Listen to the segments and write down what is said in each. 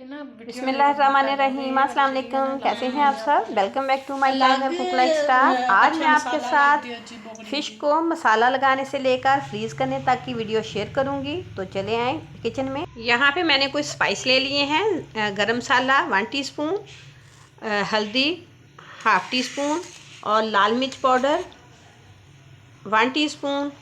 बिस्मिल्लाहिर्रहमानिर्रहीम, अस्सलाम वालेकुम। कैसे हैं आप सब? Welcome back to my channel cook like star. आज मैं आपके साथ फ़िश को मसाला लगाने से लेकर फ्रीज़ करने तक की वीडियो शेयर करूंगी। तो चले आए किचन में। यहाँ पे मैंने कुछ स्पाइस ले लिए हैं। गरम मसाला 1 टीस्पून, हल्दी 1/2 टीस्पून और लाल मिर्च पाउडर 1 टीस्पून,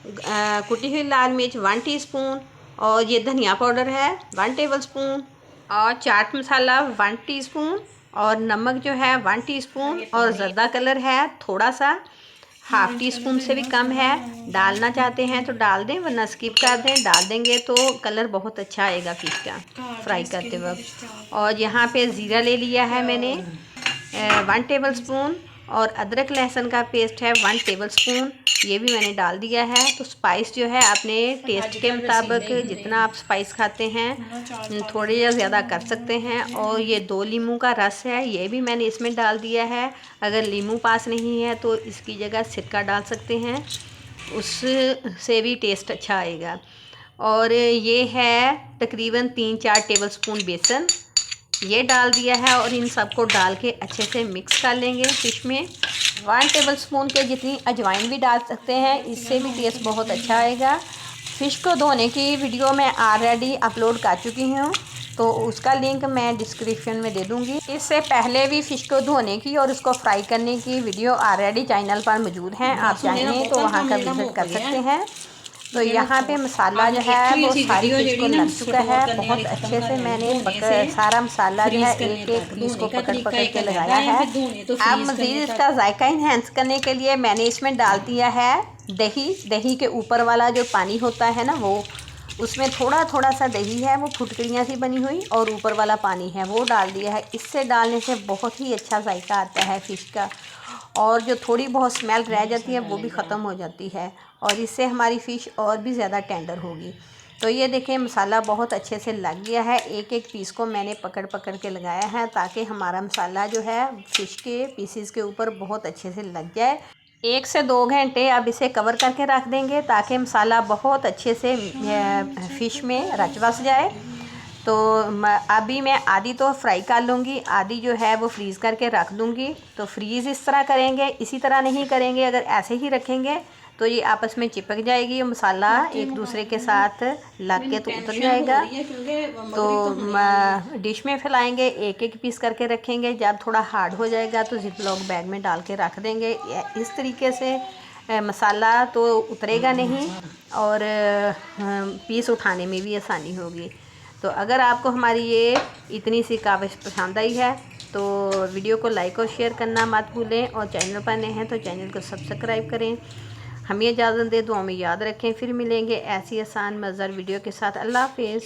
कुटी हुई लाल मिर्च 1 टीस्पून और ये धनिया पाउडर है 1 टेबलस्पून और चाट मसाला 1 टीस्पून और नमक जो है 1 टीस्पून और ज़र्दा कलर है थोड़ा सा 1/2 टीस्पून से भी कम है। डालना चाहते हैं तो डाल दें, वरना स्किप कर दें। डाल देंगे तो कलर बहुत अच्छा आएगा फ़िश का फ्राई करते वक्त। और यहाँ पे ज़ीरा ले लिया है मैंने 1 टेबलस्पून और अदरक लहसुन का पेस्ट है 1 टेबलस्पून, ये भी मैंने डाल दिया है। तो स्पाइस जो है अपने टेस्ट के मुताबिक जितना आप स्पाइस खाते हैं थोड़े या ज़्यादा कर सकते हैं। और ये 2 नींबू का रस है, ये भी मैंने इसमें डाल दिया है। अगर नींबू पास नहीं है तो इसकी जगह सिरका डाल सकते हैं, उससे भी टेस्ट अच्छा आएगा। और ये है तकरीबन 3-4 टेबलस्पून बेसन, ये डाल दिया है और इन सबको डाल के अच्छे से मिक्स कर लेंगे। फ़िश में 1 टेबलस्पून के जितनी अजवाइन भी डाल सकते हैं, इससे भी टेस्ट बहुत अच्छा आएगा। फ़िश को धोने की वीडियो मैं ऑलरेडी अपलोड कर चुकी हूँ, तो उसका लिंक मैं डिस्क्रिप्शन में दे दूँगी। इससे पहले भी फ़िश को धोने की और उसको फ्राई करने की वीडियो ऑलरेडी चैनल पर मौजूद हैं, आप चाहें तो वहाँ का विज़िट कर सकते हैं। तो यहाँ पे मसाला जो है वो सारी फ़िश को लग चुका है बहुत अच्छे से। मैंने सारा मसाला जो है एक पीस को पकड़ के लगाया है। अब मज़ीद इसका जायका इन्हेंस करने के लिए मैंने इसमें डाल दिया है दही। दही के ऊपर वाला जो पानी होता है ना, वो उसमें थोड़ा सा दही है, वो फुटकड़ियाँ सी बनी हुई, और ऊपर वाला पानी है वो डाल दिया है। इससे डालने से बहुत ही अच्छा जायका आता है फ़िश का, और जो थोड़ी बहुत स्मेल रह जाती है वो भी ख़त्म हो जाती है, और इससे हमारी फ़िश और भी ज़्यादा टेंडर होगी। तो ये देखें मसाला बहुत अच्छे से लग गया है। एक पीस को मैंने पकड़ के लगाया है ताकि हमारा मसाला जो है फ़िश के पीसीस के ऊपर बहुत अच्छे से लग जाए। 1 से 2 घंटे अब इसे कवर करके रख देंगे ताकि मसाला बहुत अच्छे से फ़िश में रच बस जाए। तो अभी मैं आधी तो फ्राई कर लूँगी, आधी जो है वो फ्रीज़ करके रख दूँगी। तो फ्रीज़ इस तरह करेंगे, इसी तरह नहीं करेंगे। अगर ऐसे ही रखेंगे तो ये आपस में चिपक जाएगी, मसाला एक दूसरे के साथ लग के तो उतर जाएगा। तो डिश में फैलाएंगे, एक पीस करके रखेंगे। जब थोड़ा हार्ड हो जाएगा तो जिपलॉक बैग में डाल के रख देंगे। इस तरीके से मसाला तो उतरेगा नहीं और पीस उठाने में भी आसानी होगी। तो अगर आपको हमारी ये इतनी सी काविश पसंद आई है तो वीडियो को लाइक और शेयर करना मत भूलें, और चैनल पर नए हैं तो चैनल को सब्सक्राइब करें। हमें इजाज़त दे, दुआ में याद रखें। फिर मिलेंगे ऐसी आसान मज़ेदार वीडियो के साथ। अल्लाह हाफ़िज़।